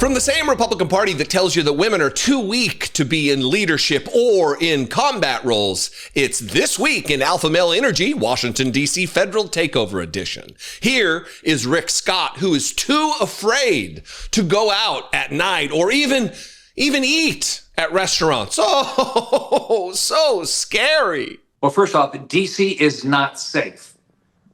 From the same Republican Party that tells you that women are too weak to be in leadership or in combat roles, it's This Week in Alpha Male Energy, Washington, D.C. Federal Takeover Edition. Here is Rick Scott, who is too afraid to go out at night or even eat at restaurants. Oh, so scary. Well, first off, D.C. is not safe.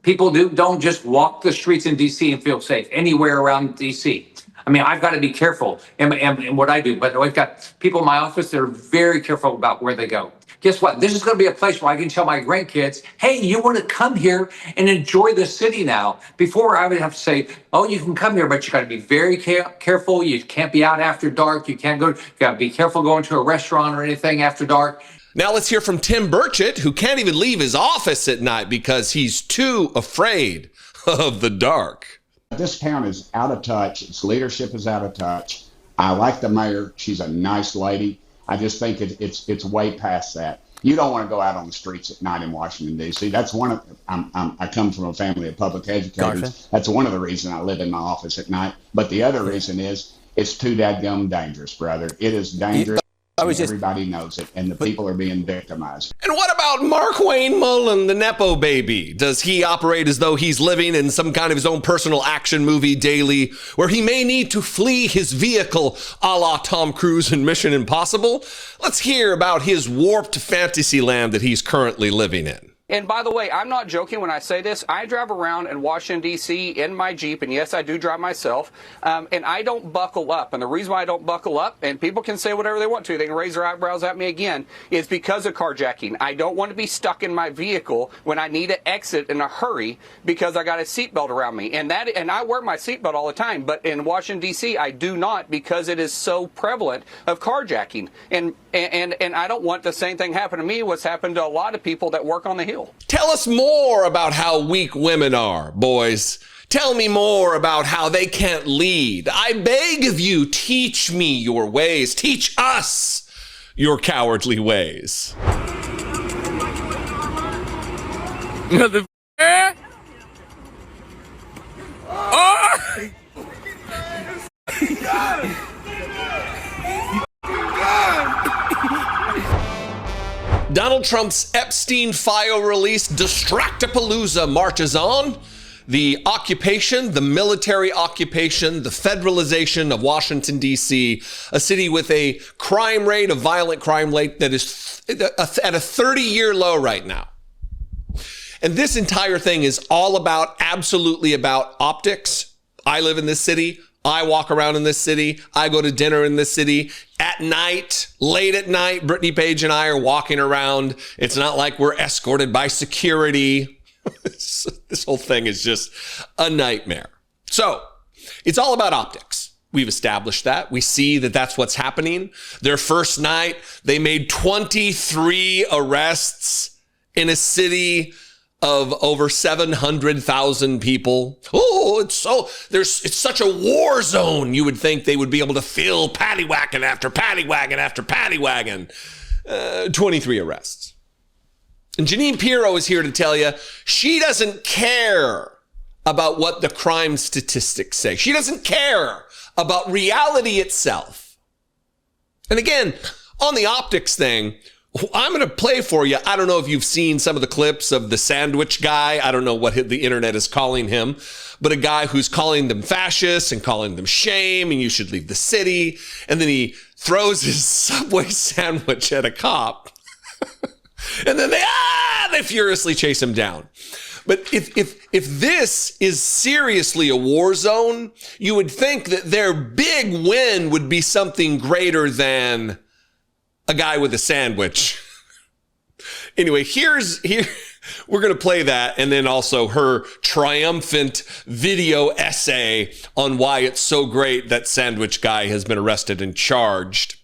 People don't just walk the streets in D.C. and feel safe anywhere around D.C. I mean, I've got to be careful in what I do, but I've got people in my office that are very careful about where they go. Guess what? This is going to be a place where I can tell my grandkids, hey, you want to come here and enjoy the city now. Before, I would have to say, oh, you can come here, but you got to be very careful. You can't be out after dark. You got to be careful going to a restaurant or anything after dark. Now let's hear from Tim Burchett, who can't even leave his office at night because he's too afraid of the dark. This town is out of touch. Its leadership is out of touch. I like the mayor. She's a nice lady. I just think it's way past that. You don't want to go out on the streets at night in Washington, D.C. That's one of I come from a family of public educators. Gotcha. That's one of the reasons I live in my office at night. But the other reason is it's too dadgum dangerous, brother. It is dangerous. Everybody knows it, and the people are being victimized. And what about Mark Wayne Mullen, the Nepo baby? Does he operate as though he's living in some kind of his own personal action movie daily, where he may need to flee his vehicle a la Tom Cruise in Mission Impossible? Let's hear about his warped fantasy land that he's currently living in. And by the way, I'm not joking when I say this. I drive around in Washington, D.C. in my Jeep, and yes, I do drive myself, and I don't buckle up. And the reason why I don't buckle up, and people can say whatever they want to, they can raise their eyebrows at me again, is because of carjacking. I don't want to be stuck in my vehicle when I need to exit in a hurry because I got a seatbelt around me. And I wear my seatbelt all the time, but in Washington, D.C., I do not because it is so prevalent of carjacking. And I don't want the same thing happen to me, what's happened to a lot of people that work on the Hill. Tell us more about how weak women are, boys. Tell me more about how they can't lead. I beg of you, teach me your ways. Teach us your cowardly ways. Donald Trump's Epstein file release Distractapalooza marches on. The occupation, the military occupation, the federalization of Washington, D.C., a city with a crime rate, a violent crime rate that is at a 30-year low right now. And this entire thing is all about, absolutely about optics. I live in this city. I walk around in this city. I go to dinner in this city. At night, late at night, Brittany Page and I are walking around. It's not like we're escorted by security. This whole thing is just a nightmare. So it's all about optics. We've established that. We see that that's what's happening. Their first night, they made 23 arrests in a city of over 700,000 people. Oh, it's such a war zone. You would think they would be able to fill paddy wagon after paddy wagon after paddy wagon. 23 arrests. And Jeanine Pirro is here to tell you she doesn't care about what the crime statistics say. She doesn't care about reality itself. And again, on the optics thing, I'm going to play for you. I don't know if you've seen some of the clips of the sandwich guy. I don't know what the internet is calling him, but a guy who's calling them fascists and calling them shame and you should leave the city. And then he throws his Subway sandwich at a cop. And then they furiously chase him down. But if this is seriously a war zone, you would think that their big win would be something greater than a guy with a sandwich. Anyway, we're going to play that, and then also her triumphant video essay on why it's so great that sandwich guy has been arrested and charged.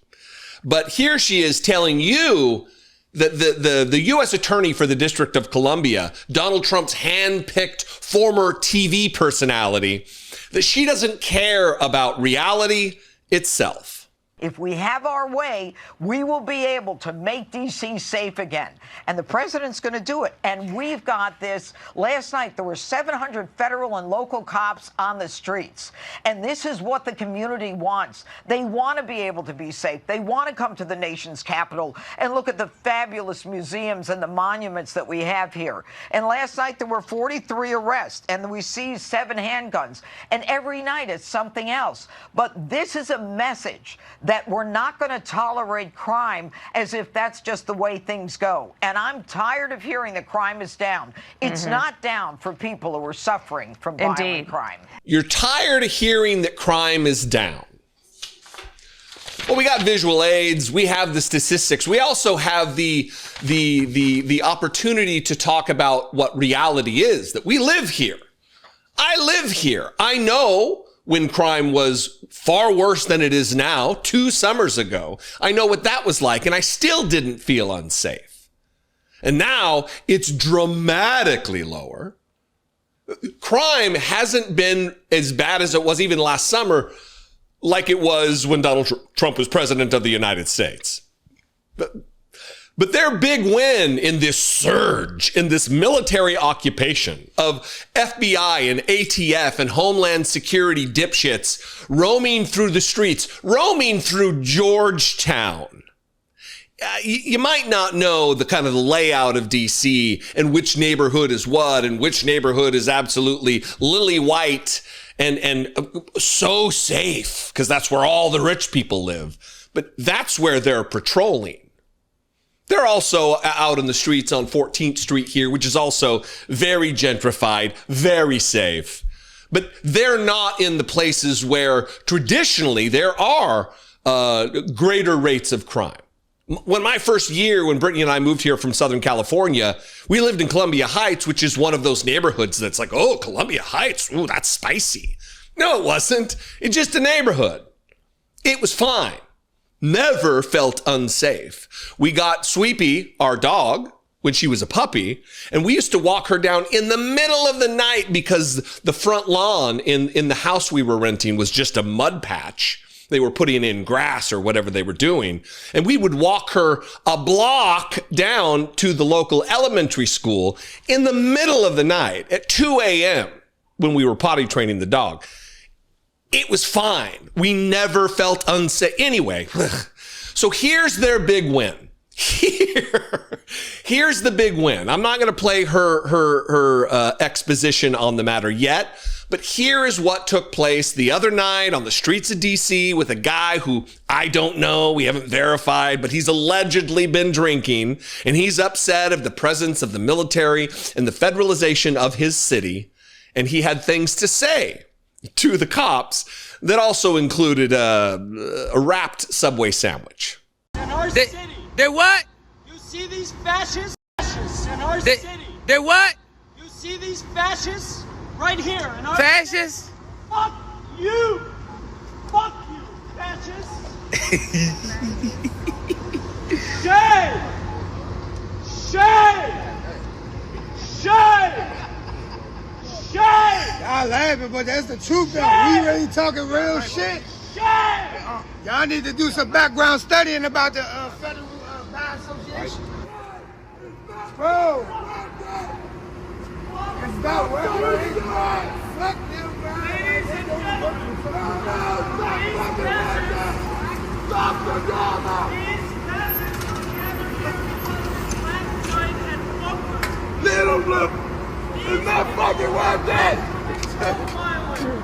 But here she is telling you that the U.S. attorney for the District of Columbia, Donald Trump's hand-picked former TV personality, that she doesn't care about reality itself. If we have our way, we will be able to make D.C. safe again. And the president's going to do it. And we've got this. Last night, there were 700 federal and local cops on the streets. And this is what the community wants. They want to be able to be safe. They want to come to the nation's capital and look at the fabulous museums and the monuments that we have here. And last night, there were 43 arrests, and we seized 7 handguns. And every night, it's something else. But this is a message that we're not going to tolerate crime as if that's just the way things go. And I'm tired of hearing that crime is down. It's not down for people who are suffering from violent crime. You're tired of hearing that crime is down. Well, we got visual aids. We have the statistics. We also have the opportunity to talk about what reality is, that we live here. I live here. I know when crime was far worse than it is now, 2 summers ago. I know what that was like, and I still didn't feel unsafe. And now it's dramatically lower. Crime hasn't been as bad as it was even last summer, like it was when Donald Trump was president of the United States. But their big win in this surge, in this military occupation of FBI and ATF and Homeland Security dipshits roaming through the streets, roaming through Georgetown. You might not know the kind of the layout of DC and which neighborhood is what and which neighborhood is absolutely lily white and so safe because that's where all the rich people live. But that's where they're patrolling. They're also out in the streets on 14th Street here, which is also very gentrified, very safe. But they're not in the places where traditionally there are greater rates of crime. When my first year, when Brittany and I moved here from Southern California, we lived in Columbia Heights, which is one of those neighborhoods that's like, oh, Columbia Heights, ooh, that's spicy. No, it wasn't. It's just a neighborhood. It was fine. Never felt unsafe. We got Sweepy, our dog, when she was a puppy, and we used to walk her down in the middle of the night because the front lawn in the house we were renting was just a mud patch. They were putting in grass or whatever they were doing. And we would walk her a block down to the local elementary school in the middle of the night at 2 a.m. when we were potty training the dog. It was fine. We never felt unsafe. Anyway, so here's their big win. Here's the big win. I'm not going to play her exposition on the matter yet, but here is what took place the other night on the streets of DC with a guy who I don't know, we haven't verified, but he's allegedly been drinking, and he's upset of the presence of the military and the federalization of his city, and he had things to say to the cops that also included a wrapped Subway sandwich. In our city. They're what? You see these fascists in our city. They're what? You see these fascists right here in our Fascists? city. Fuck you. Fuck you, fascists. Shame. Shame. Shame. Shame! Y'all laughing, but that's the truth though. We really talking real shit. Shame! Y'all need to do some background studying about the Federal Bar Association. Bro! It's about what we're doing. Fuck them, man. Ladies and gentlemen, Stop the drama! these peasants are gathered in black, white, and focus. Little blue! It's not fucking worth it!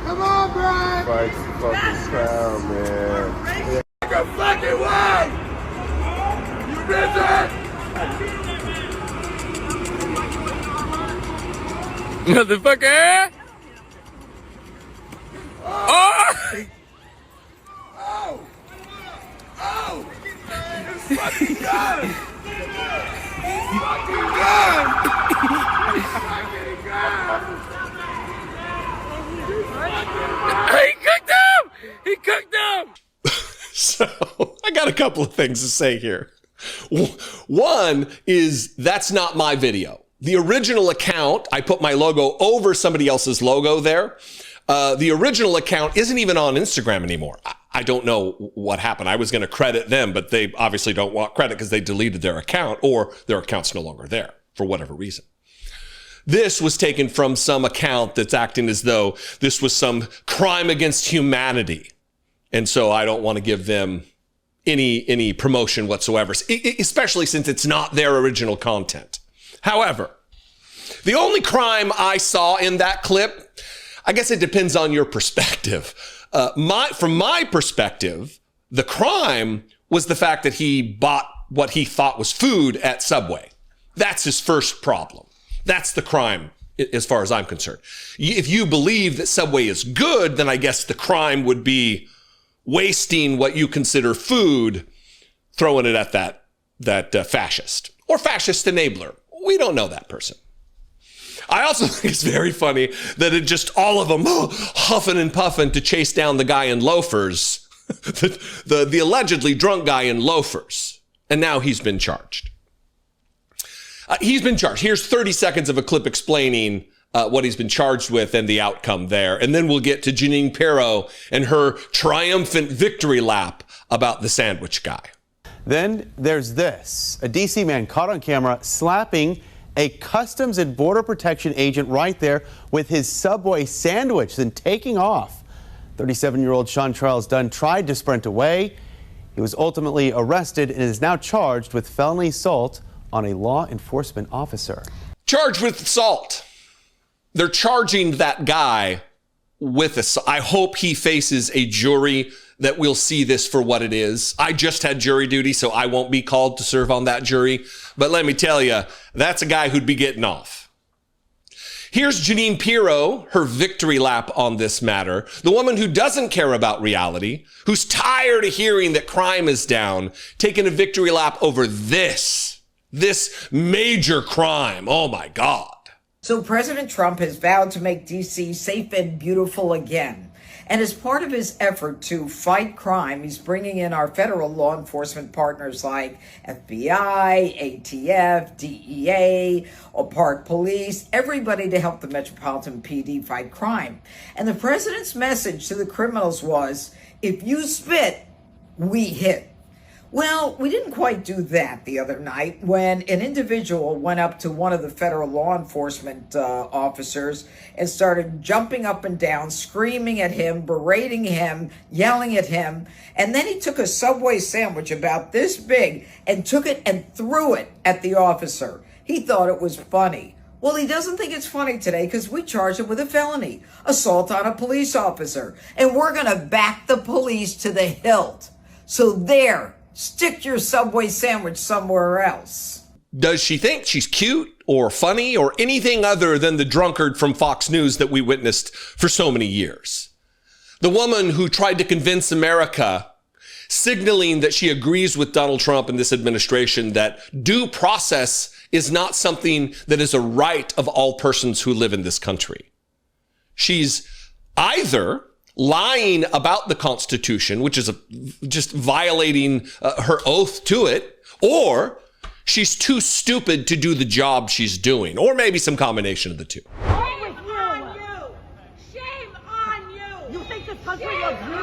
Come on, Brian! Fight the fucking crowd, man. Take a fucking way! You busy? Motherfucker! Oh! Oh! Oh! It's fucking gun! It's fucking gun! He cooked him! He cooked him! So I got a couple of things to say here. One is that's not my video. The original account, I put my logo over somebody else's logo there. The original account isn't even on Instagram anymore. I don't know what happened. I was going to credit them, but they obviously don't want credit because they deleted their account or their account's no longer there for whatever reason. This was taken from some account that's acting as though this was some crime against humanity. And so I don't want to give them any promotion whatsoever, especially since it's not their original content. However, the only crime I saw in that clip, I guess it depends on your perspective. From my perspective, the crime was the fact that he bought what he thought was food at Subway. That's his first problem. That's the crime as far as I'm concerned. If you believe that Subway is good, then I guess the crime would be wasting what you consider food, throwing it at that fascist or fascist enabler. We don't know that person. I also think it's very funny that it just all of them huffing and puffing to chase down the guy in loafers, the allegedly drunk guy in loafers. And now he's been charged. Here's 30 seconds of a clip explaining what he's been charged with and the outcome there. And then we'll get to Jeanine Pirro and her triumphant victory lap about the sandwich guy. Then there's this. A D.C. man caught on camera slapping a Customs and Border Protection agent right there with his Subway sandwich, then taking off. 37-year-old Sean Charles Dunn tried to sprint away. He was ultimately arrested and is now charged with felony assault on a law enforcement officer. Charged with assault. They're charging that guy with assault. I hope he faces a jury that will see this for what it is. I just had jury duty, so I won't be called to serve on that jury. But let me tell you, that's a guy who'd be getting off. Here's Jeanine Pirro, her victory lap on this matter. The woman who doesn't care about reality, who's tired of hearing that crime is down, taking a victory lap over this major crime. Oh my God. So President Trump has vowed to make D.C. safe and beautiful again. And as part of his effort to fight crime, he's bringing in our federal law enforcement partners like FBI, ATF, DEA, or Park Police, everybody to help the Metropolitan PD fight crime. And the president's message to the criminals was, if you spit, we hit. Well, we didn't quite do that the other night when an individual went up to one of the federal law enforcement officers and started jumping up and down, screaming at him, berating him, yelling at him. And then he took a Subway sandwich about this big and took it and threw it at the officer. He thought it was funny. Well, he doesn't think it's funny today because we charged him with a felony, assault on a police officer. And we're going to back the police to the hilt. So there. Stick your Subway sandwich somewhere else. Does she think she's cute or funny or anything other than the drunkard from Fox News that we witnessed for so many years? The woman who tried to convince America, signaling that she agrees with Donald Trump and this administration, that due process is not something that is a right of all persons who live in this country. She's either lying about the Constitution, which is just violating her oath to it, or she's too stupid to do the job she's doing, or maybe some combination of the two. Shame on you! Shame on you! You think this country loves you so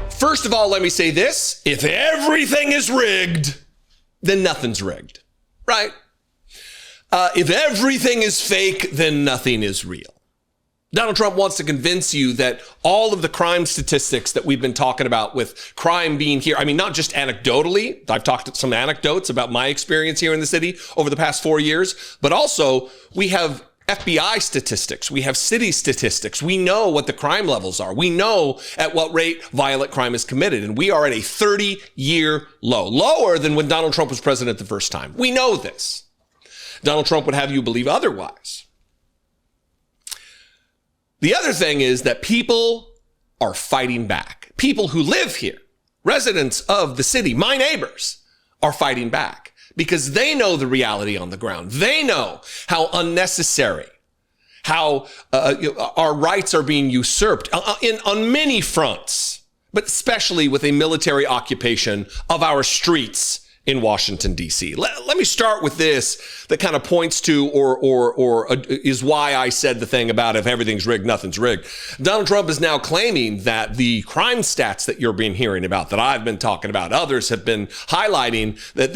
much? First of all, let me say this. If everything is rigged, then nothing's rigged, right? If everything is fake, then nothing is real. Donald Trump wants to convince you that all of the crime statistics that we've been talking about with crime being here, I mean, not just anecdotally, I've talked some anecdotes about my experience here in the city over the past 4 years, but also we have FBI statistics. We have city statistics. We know what the crime levels are. We know at what rate violent crime is committed. And we are at a 30-year low, lower than when Donald Trump was president the first time. We know this. Donald Trump would have you believe otherwise. The other thing is that people are fighting back. People who live here, residents of the city, my neighbors, are fighting back because they know the reality on the ground. They know how unnecessary, how our rights are being usurped on many fronts, but especially with a military occupation of our streets in Washington, D.C. Let me start with this that kind of points to or is why I said the thing about if everything's rigged, nothing's rigged. Donald Trump is now claiming that the crime stats that you're been hearing about, that I've been talking about, others have been highlighting, that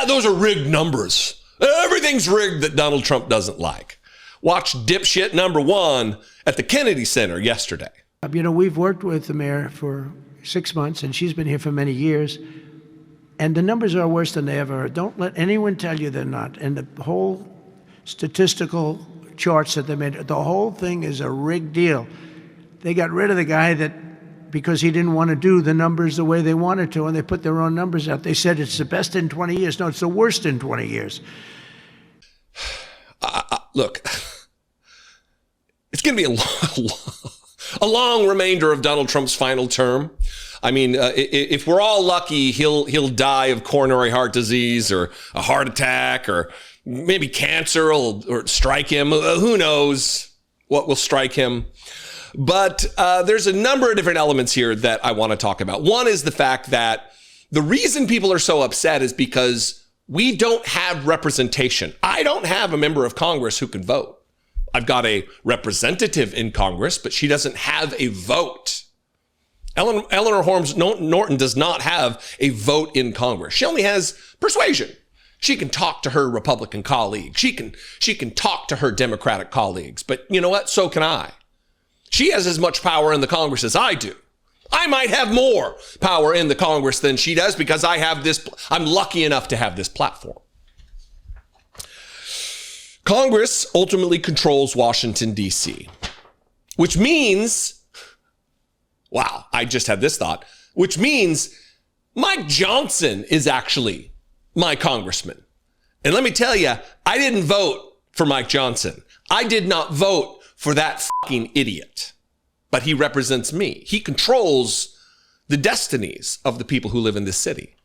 those are rigged numbers. Everything's rigged that Donald Trump doesn't like. Watch dipshit number one at the Kennedy Center yesterday. You know, we've worked with the mayor for 6 months, and she's been here for many years. And the numbers are worse than they ever are. Don't let anyone tell you they're not. And the whole statistical charts that they made, the whole thing is a rigged deal. They got rid of the guy because he didn't want to do the numbers the way they wanted to, and they put their own numbers out. They said it's the best in 20 years. No, it's the worst in 20 years. Look, it's going to be a long remainder of Donald Trump's final term. I mean, if we're all lucky, he'll die of coronary heart disease or a heart attack or maybe cancer or strike him. Who knows what will strike him? But there's a number of different elements here that I want to talk about. One is the fact that the reason people are so upset is because we don't have representation. I don't have a member of Congress who can vote. I've got a representative in Congress, but she doesn't have a vote. Eleanor Holmes Norton does not have a vote in Congress. She only has persuasion. She can talk to her Republican colleagues. She can talk to her Democratic colleagues. But you know what? So can I. She has as much power in the Congress as I do. I might have more power in the Congress than she does because I have this. I'm lucky enough to have this platform. Congress ultimately controls Washington, D.C., which means, wow, I just had this thought, which means Mike Johnson is actually my congressman. And let me tell you, I didn't vote for Mike Johnson. I did not vote for that fucking idiot. But he represents me. He controls the destinies of the people who live in this city.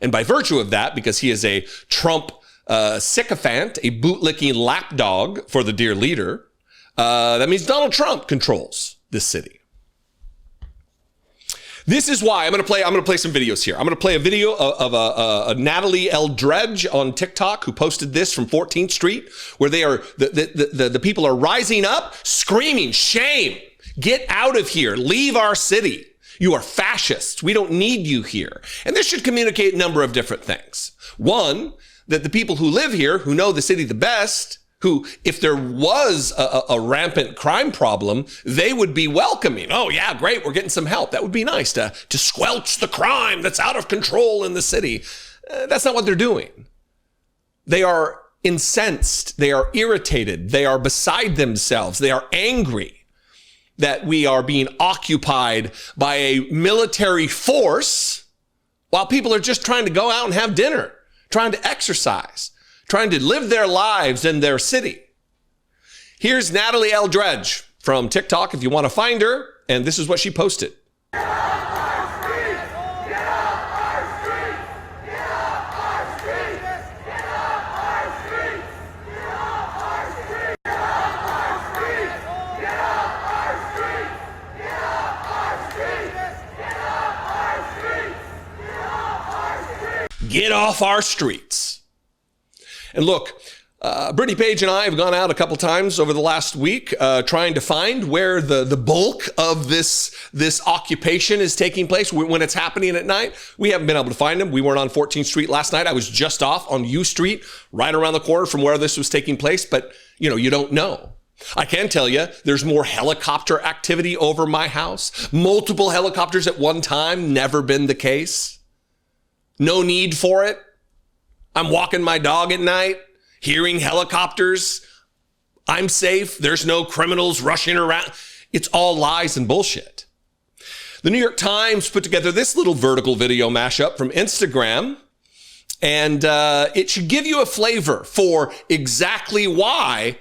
And by virtue of that, because he is a Trump sycophant, a bootlicking lapdog for the dear leader, that means Donald Trump controls this city. This is why I'm going to play some videos here. I'm going to play a video of a Natalie Eldredge on TikTok who posted this from 14th Street, where they are the people are rising up, screaming, "Shame! Get out of here! Leave our city! You are fascists. We don't need you here." And this should communicate a number of different things. One, that the people who live here, who know the city the best, who, if there was a rampant crime problem, they would be welcoming. Oh, yeah, great, we're getting some help. That would be nice to squelch the crime that's out of control in the city. That's not what they're doing. They are incensed. They are irritated. They are beside themselves. They are angry that we are being occupied by a military force while people are just trying to go out and have dinner, trying to exercise, trying to live their lives in their city. Here's Natalie Eldredge from TikTok, if you want to find her, and this is what she posted. Get off our streets. And look, Brittany Page and I have gone out a couple times over the last week trying to find where the bulk of this occupation is taking place when it's happening at night. We haven't been able to find them. We weren't on 14th Street last night. I was just off on U Street, right around the corner from where this was taking place. But, you know, you don't know. I can tell you there's more helicopter activity over my house. Multiple helicopters at one time, never been the case. No need for it. I'm walking my dog at night, hearing helicopters. I'm safe. There's no criminals rushing around. It's all lies and bullshit. The New York Times put together this little vertical video mashup from Instagram, and it should give you a flavor for exactly why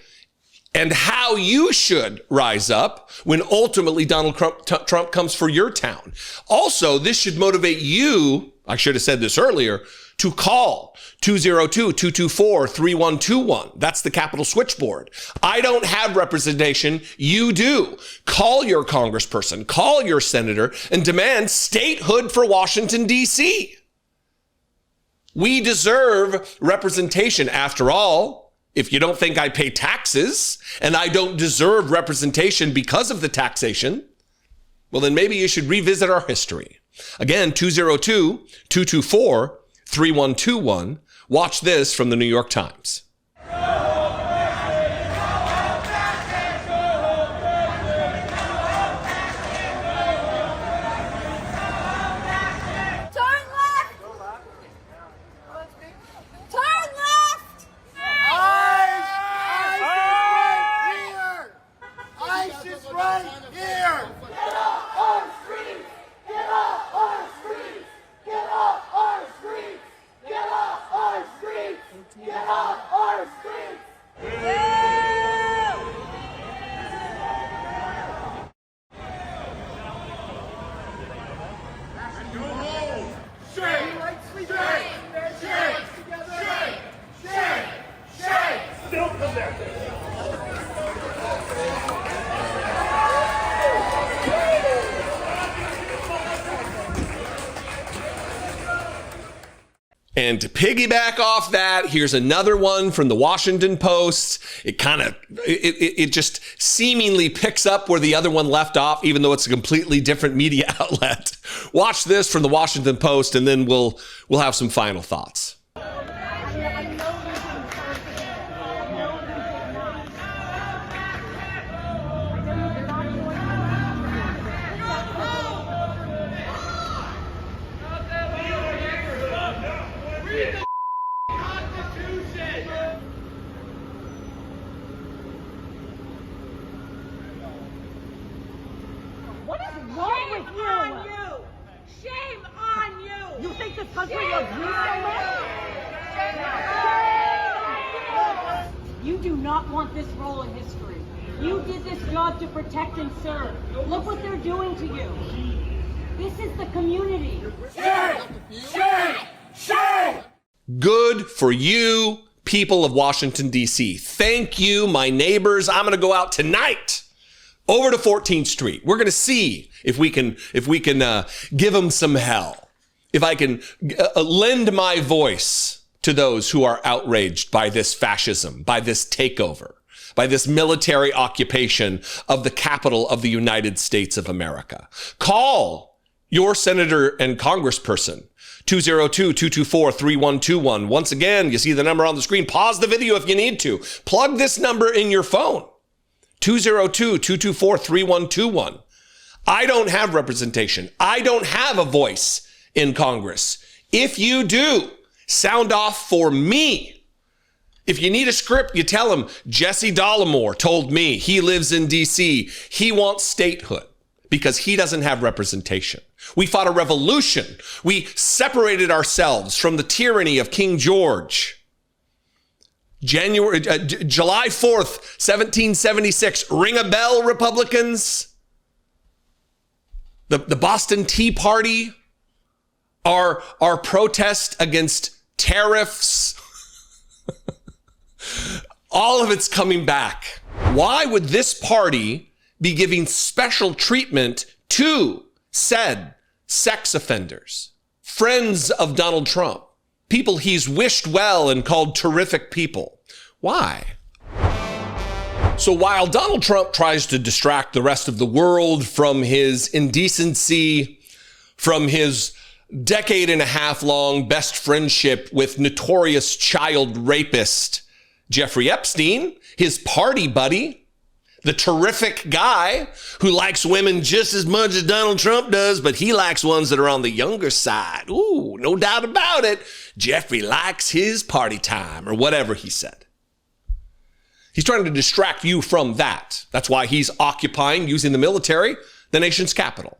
and how you should rise up when ultimately Donald Trump comes for your town. Also, this should motivate you, I should have said this earlier, to call 202-224-3121. That's the Capitol switchboard. I don't have representation. You do. Call your congressperson, call your senator, and demand statehood for Washington, D.C. We deserve representation. After all, if you don't think I pay taxes and I don't deserve representation because of the taxation, well, then maybe you should revisit our history. Again, 202-224-3121. Watch this from the New York Times. And to piggyback off that, here's another one from the Washington Post. It just seemingly picks up where the other one left off, even though it's a completely different media outlet. Watch this from the Washington Post, and then we'll have some final thoughts. You do not want this role in history. You did this job to protect and serve. Look what they're doing to you. This is the community. Shame! Shame! Shame! Good for you, people of Washington, D.C. Thank you, my neighbors. I'm going to go out tonight over to 14th Street. We're going to see if we can give them some hell. If I can lend my voice to those who are outraged by this fascism, by this takeover, by this military occupation of the capital of the United States of America. Call your senator and congressperson, 202-224-3121. Once again, you see the number on the screen. Pause the video if you need to. Plug this number in your phone, 202-224-3121. I don't have representation. I don't have a voice in Congress. If you do, sound off for me. If you need a script, you tell him, Jesse Dollemore told me, he lives in DC, he wants statehood because he doesn't have representation. We fought a revolution. We separated ourselves from the tyranny of King George. July 4th, 1776. Ring a bell, Republicans. The Boston Tea Party, our protest against tariffs. All of it's coming back. Why would this party be giving special treatment to said sex offenders, friends of Donald Trump, people he's wished well and called terrific people? Why? So while Donald Trump tries to distract the rest of the world from his indecency, from his decade-and-a-half-long best friendship with notorious child rapist Jeffrey Epstein, his party buddy, the terrific guy who likes women just as much as Donald Trump does, but he likes ones that are on the younger side. Ooh, no doubt about it. Jeffrey likes his party time, or whatever he said. He's trying to distract you from that. That's why he's occupying, using the military, the nation's capital.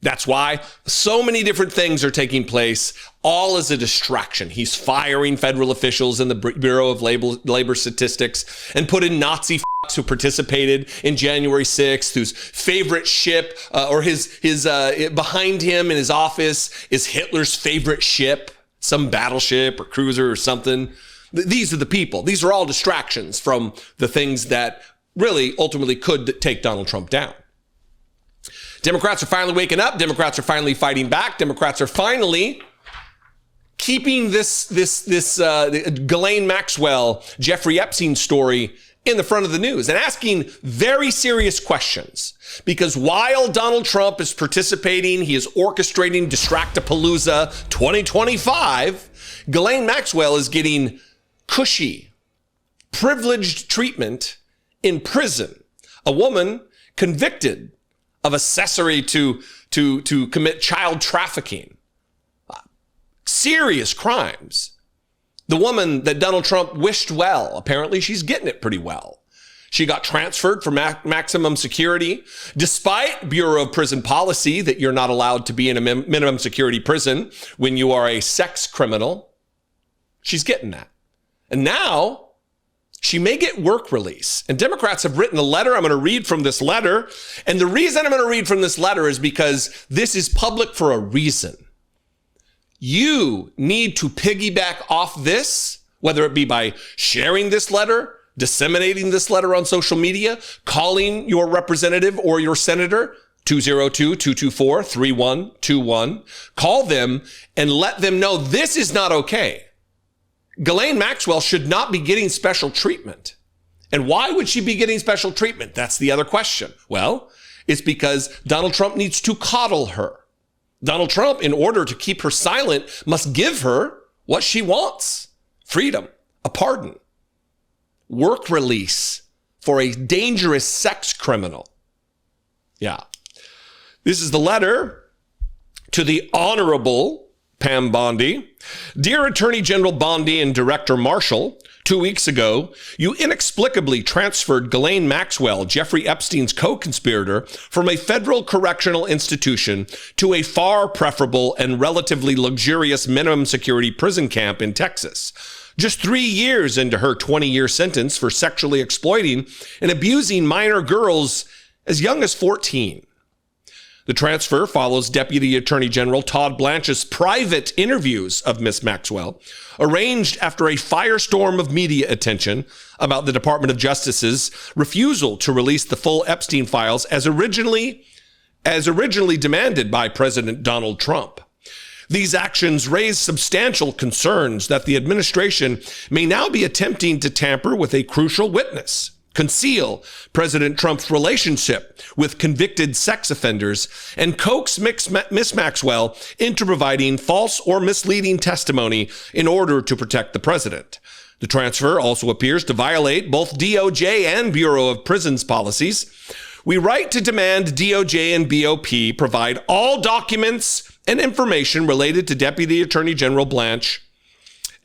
That's why so many different things are taking place, all as a distraction. He's firing federal officials in the Bureau of Labor Statistics and put in Nazi who participated in January 6th, whose favorite ship or his behind him in his office is Hitler's favorite ship, some battleship or cruiser or something. These are the people. These are all distractions from the things that really ultimately could take Donald Trump down. Democrats are finally waking up. Democrats are finally fighting back. Democrats are finally keeping this Ghislaine Maxwell, Jeffrey Epstein story in the front of the news and asking very serious questions. Because while Donald Trump is participating, he is orchestrating Distractapalooza 2025, Ghislaine Maxwell is getting cushy, privileged treatment in prison. A woman convicted of accessory to commit child trafficking. Serious crimes. The woman that Donald Trump wished well, apparently she's getting it pretty well. She got transferred for maximum security, despite Bureau of Prison policy that you're not allowed to be in a minimum security prison when you are a sex criminal. She's getting that. And now she may get work release. And Democrats have written a letter. I'm going to read from this letter. And the reason I'm going to read from this letter is because this is public for a reason. You need to piggyback off this, whether it be by sharing this letter, disseminating this letter on social media, calling your representative or your senator, 202-224-3121. Call them and let them know this is not okay. Ghislaine Maxwell should not be getting special treatment. And why would she be getting special treatment? That's the other question. Well, it's because Donald Trump needs to coddle her. Donald Trump, in order to keep her silent, must give her what she wants. Freedom, a pardon, work release for a dangerous sex criminal. Yeah. This is the letter to the Honorable Pam Bondi. Dear Attorney General Bondi and Director Marshall, 2 weeks ago, you inexplicably transferred Ghislaine Maxwell, Jeffrey Epstein's co-conspirator, from a federal correctional institution to a far preferable and relatively luxurious minimum security prison camp in Texas. Just 3 years into her 20-year sentence for sexually exploiting and abusing minor girls as young as 14. The transfer follows Deputy Attorney General Todd Blanche's private interviews of Miss Maxwell, arranged after a firestorm of media attention about the Department of Justice's refusal to release the full Epstein files as originally demanded by President Donald Trump. These actions raise substantial concerns that the administration may now be attempting to tamper with a crucial witness, conceal President Trump's relationship with convicted sex offenders, and coax Miss Maxwell into providing false or misleading testimony in order to protect the president. The transfer also appears to violate both DOJ and Bureau of Prisons policies. We write to demand DOJ and BOP provide all documents and information related to Deputy Attorney General Blanche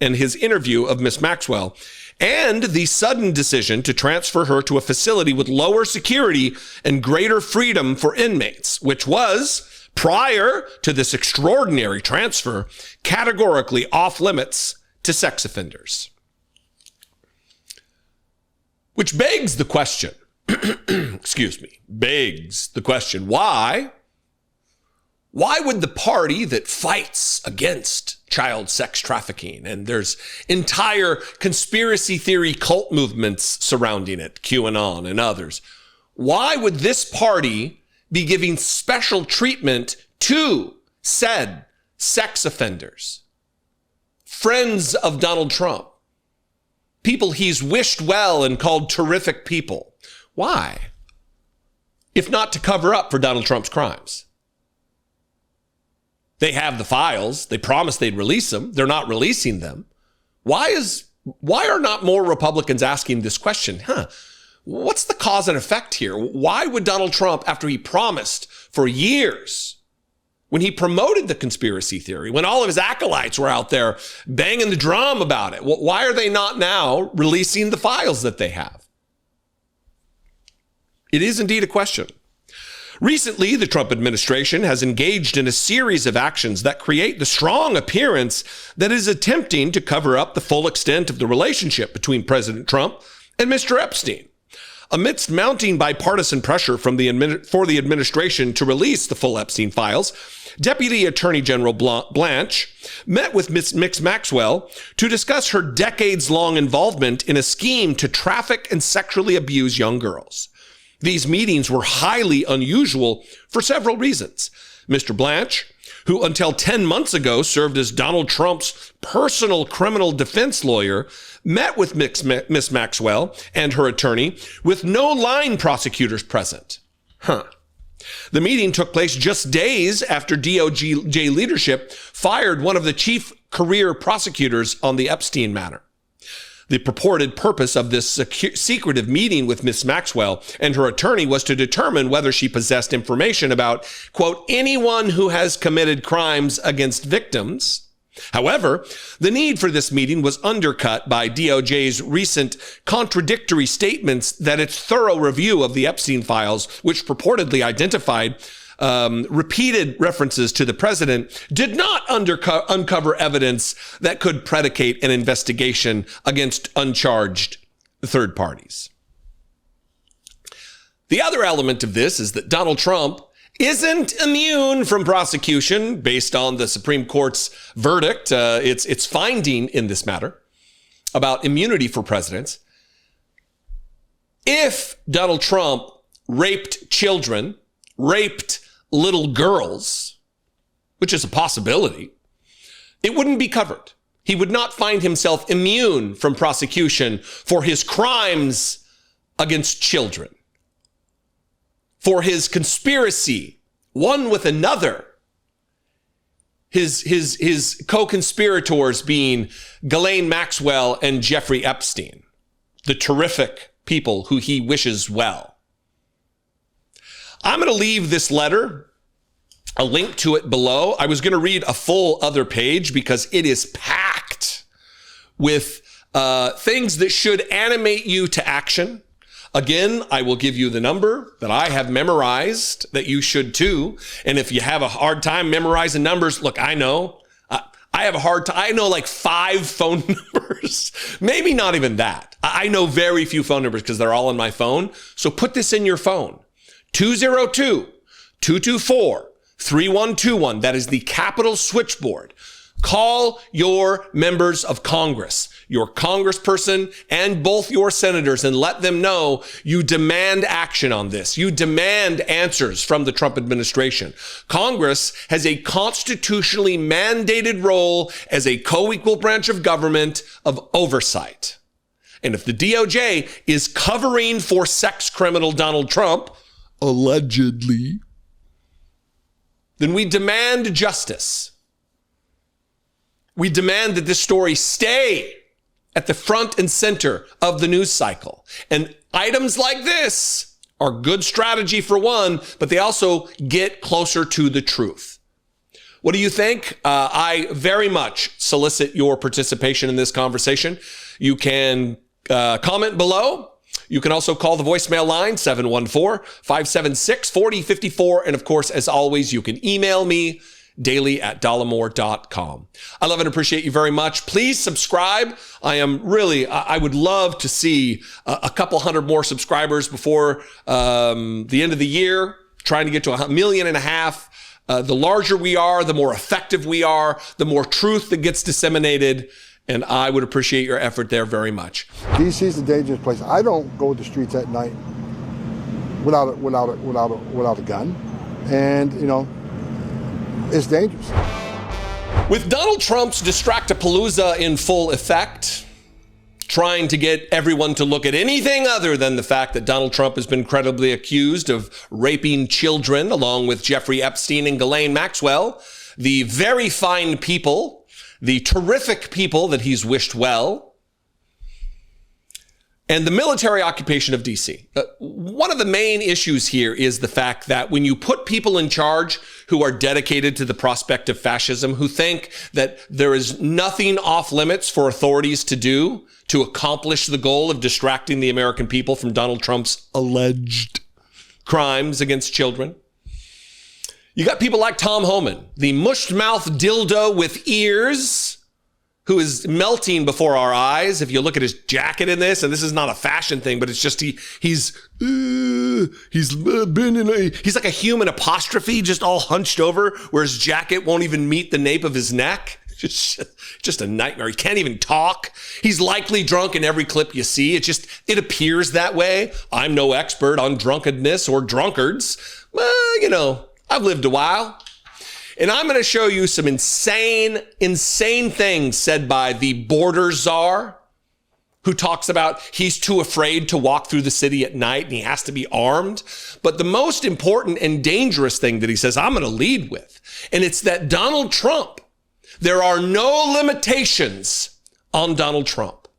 and his interview of Miss Maxwell, and the sudden decision to transfer her to a facility with lower security and greater freedom for inmates, which was, prior to this extraordinary transfer, categorically off limits to sex offenders. Which begs the question, begs the question, why would the party that fights against child sex trafficking, and there's entire conspiracy theory cult movements surrounding it, QAnon and others, why would this party be giving special treatment to said sex offenders, friends of Donald Trump, people he's wished well and called terrific people? Why? If not to cover up for Donald Trump's crimes. They have the files. They promised they'd release them. They're not releasing them. Why are not more Republicans asking this question? What's the cause and effect here? Why would Donald Trump, after he promised for years, when he promoted the conspiracy theory, when all of his acolytes were out there banging the drum about it, why are they not now releasing the files that they have? It is indeed a question. Recently, the Trump administration has engaged in a series of actions that create the strong appearance that is attempting to cover up the full extent of the relationship between President Trump and Mr. Epstein. Amidst mounting bipartisan pressure for the administration to release the full Epstein files, Deputy Attorney General Blanche met with Miss Maxwell to discuss her decades-long involvement in a scheme to traffic and sexually abuse young girls. These meetings were highly unusual for several reasons. Mr. Blanche, who until 10 months ago served as Donald Trump's personal criminal defense lawyer, met with Miss Maxwell and her attorney with no line prosecutors present. The meeting took place just days after DOJ leadership fired one of the chief career prosecutors on the Epstein matter. The purported purpose of this secretive meeting with Miss Maxwell and her attorney was to determine whether she possessed information about, quote, anyone who has committed crimes against victims. However, the need for this meeting was undercut by DOJ's recent contradictory statements that its thorough review of the Epstein files, which purportedly identified repeated references to the president, did not uncover evidence that could predicate an investigation against uncharged third parties. The other element of this is that Donald Trump isn't immune from prosecution based on the Supreme Court's verdict, its finding in this matter about immunity for presidents. If Donald Trump raped children, raped little girls, which is a possibility, it wouldn't be covered. He would not find himself immune from prosecution for his crimes against children, for his conspiracy, one with another, his co-conspirators being Ghislaine Maxwell and Jeffrey Epstein, the terrific people who he wishes well. I'm going to leave this letter, a link to it below. I was going to read a full other page because it is packed with things that should animate you to action. Again, I will give you the number that I have memorized that you should too. And if you have a hard time memorizing numbers, look, I know. I have a hard time. I know like 5 phone numbers, maybe not even that. I know very few phone numbers because they're all on my phone. So put this in your phone. 202-224-3121. That is the Capitol switchboard. Call your members of Congress, your congressperson and both your senators, and let them know you demand action on this. You demand answers from the Trump administration. Congress has a constitutionally mandated role as a co-equal branch of government of oversight. And if the DOJ is covering for sex criminal Donald Trump, allegedly, then we demand justice. We demand that this story stay at the front and center of the news cycle. And items like this are good strategy for one, but they also get closer to the truth. What do you think? I very much solicit your participation in this conversation. You can comment below. You can also call the voicemail line, 714-576-4054. And of course, as always, you can email me, daily@dollemore.com. I love and appreciate you very much. Please subscribe. I would love to see a couple hundred more subscribers before the end of the year, trying to get to 1.5 million. The larger we are, the more effective we are, the more truth that gets disseminated. And I would appreciate your effort there very much. DC is a dangerous place. I don't go to the streets at night without a gun. And, you know, it's dangerous. With Donald Trump's distractapalooza in full effect, trying to get everyone to look at anything other than the fact that Donald Trump has been credibly accused of raping children along with Jeffrey Epstein and Ghislaine Maxwell, the very fine people, the terrific people that he's wished well, and the military occupation of DC. One of the main issues here is the fact that when you put people in charge who are dedicated to the prospect of fascism, who think that there is nothing off limits for authorities to do to accomplish the goal of distracting the American people from Donald Trump's alleged crimes against children. You got people like Tom Homan, the mushed-mouth dildo with ears, who is melting before our eyes. If you look at his jacket in this, and this is not a fashion thing, but it's just he's like a human apostrophe, just all hunched over, where his jacket won't even meet the nape of his neck. Just a nightmare. He can't even talk. He's likely drunk in every clip you see. It appears that way. I'm no expert on drunkenness or drunkards. Well, you know, I've lived a while. And I'm going to show you some insane things said by the border czar, who talks about he's too afraid to walk through the city at night and he has to be armed. But the most important and dangerous thing that he says, I'm going to lead with, and it's that Donald Trump, there are no limitations on Donald Trump,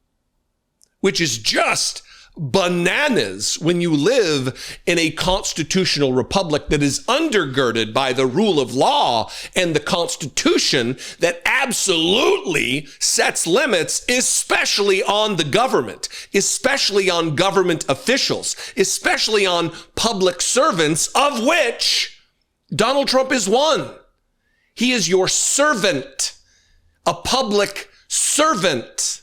which is just bananas when you live in a constitutional republic that is undergirded by the rule of law and the Constitution that absolutely sets limits, especially on the government, especially on government officials, especially on public servants, of which Donald Trump is one. He is your servant, a public servant.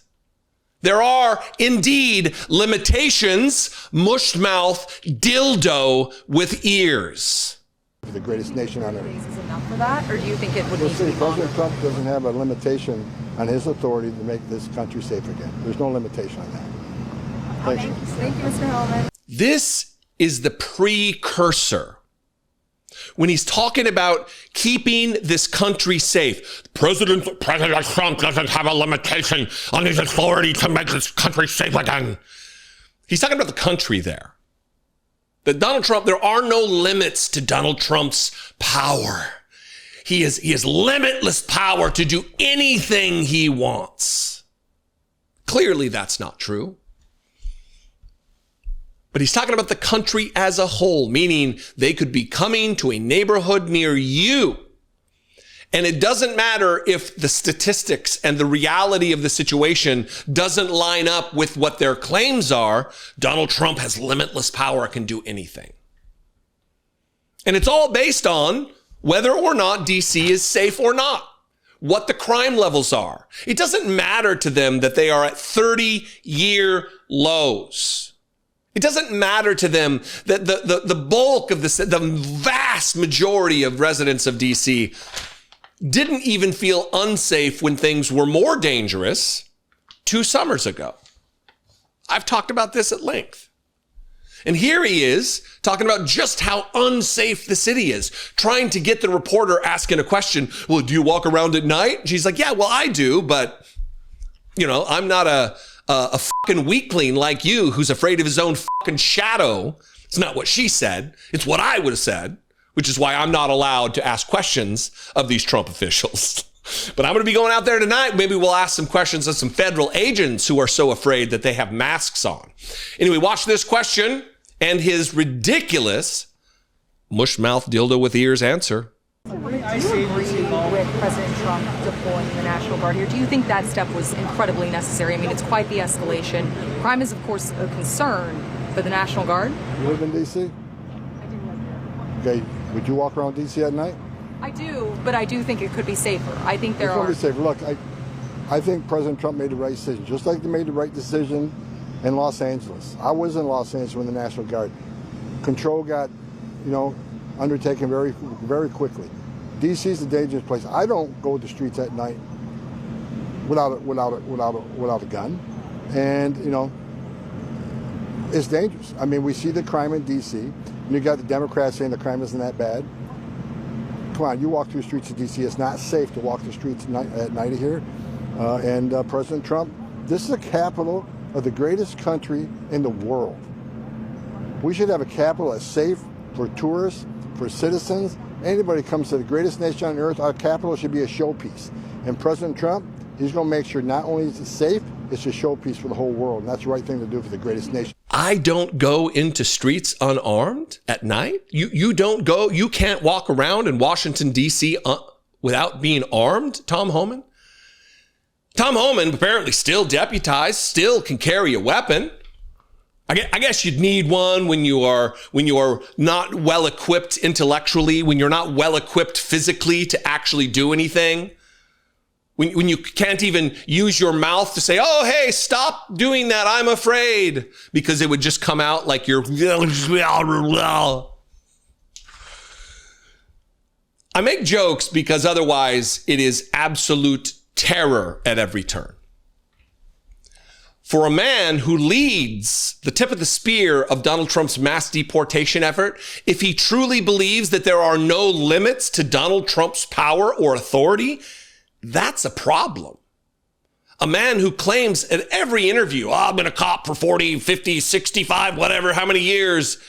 There are indeed limitations, mushed mouth, dildo with ears. The greatest nation on earth. Is enough for that, or do you think it would need to be President longer? Trump doesn't have a limitation on his authority to make this country safe again. There's no limitation on that. Thank you. Thank you, Mr. Homan. This is the precursor. When he's talking about keeping this country safe, President Trump doesn't have a limitation on his authority to make this country safe again. He's talking about the country there. That Donald Trump, there are no limits to Donald Trump's power. He has limitless power to do anything he wants. Clearly, that's not true. But he's talking about the country as a whole, meaning they could be coming to a neighborhood near you. And it doesn't matter if the statistics and the reality of the situation doesn't line up with what their claims are. Donald Trump has limitless power, can do anything. And it's all based on whether or not DC is safe or not, what the crime levels are. It doesn't matter to them that they are at 30-year lows. It doesn't matter to them that the bulk of the vast majority of residents of DC didn't even feel unsafe when things were more dangerous 2 summers ago. I've talked about this at length. And here he is talking about just how unsafe the city is, trying to get the reporter asking a question. Well, do you walk around at night? And she's like, yeah, well, I do, but I'm not a fucking weakling like you who's afraid of his own fucking shadow. It's not what she said. It's what I would have said, which is why I'm not allowed to ask questions of these Trump officials. But I'm going to be going out there tonight. Maybe we'll ask some questions of some federal agents who are so afraid that they have masks on. Anyway, watch this question and his ridiculous mush mouth dildo with ears answer. Do you agree with President Trump deploying the National Guard here? Do you think that step was incredibly necessary? I mean, it's quite the escalation. Crime is, of course, a concern, but the National Guard? You live in D.C.? I do live there. Okay, would you walk around D.C. at night? I do, but I do think it could be safer. I think there are... Safer. Look, I think President Trump made the right decision, just like they made the right decision in Los Angeles. I was in Los Angeles when the National Guard control got, undertaken very, very quickly. D.C. is a dangerous place. I don't go to the streets at night without a gun, and it's dangerous. I mean, we see the crime in D.C. and you got the Democrats saying the crime isn't that bad. Come on, you walk through the streets of D.C. It's not safe to walk the streets at night here. And President Trump, this is the capital of the greatest country in the world. We should have a capital that's safe for tourists, for citizens. Anybody comes to the greatest nation on earth, our capital should be a showpiece. And President Trump, he's going to make sure not only is it safe, it's a showpiece for the whole world. And that's the right thing to do for the greatest nation. I don't go into streets unarmed at night. You don't go, you can't walk around in Washington, D.C. Without being armed, Tom Homan? Tom Homan, apparently still deputized, still can carry a weapon. I guess you'd need one when you are not well equipped intellectually, when you're not well equipped physically to actually do anything. When you can't even use your mouth to say, oh, hey, stop doing that, I'm afraid, because it would just come out like you're... I make jokes because otherwise it is absolute terror at every turn. for a man who leads the tip of the spear of Donald Trump's mass deportation effort, if he truly believes that there are no limits to Donald Trump's power or authority, that's a problem. A man who claims at every interview, I've been a cop for 40, 50, 65, whatever, how many years?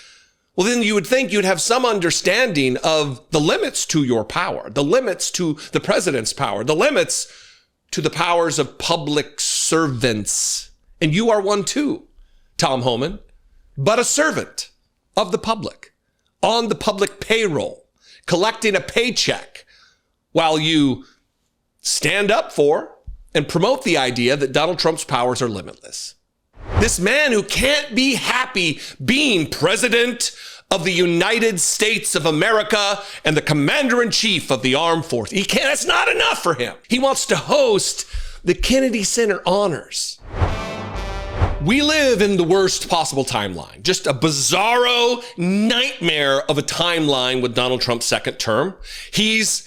Well, then you would think you'd have some understanding of the limits to your power, the limits to the president's power, the limits to the powers of public servants. And you are one too, Tom Homan, but a servant of the public, on the public payroll, collecting a paycheck while you stand up for and promote the idea that Donald Trump's powers are limitless. This man who can't be happy being president of the United States of America and the commander-in-chief of the armed forces. He can't, that's not enough for him. He wants to host the Kennedy Center Honors. We live in the worst possible timeline, just a bizarro nightmare of a timeline with Donald Trump's second term. His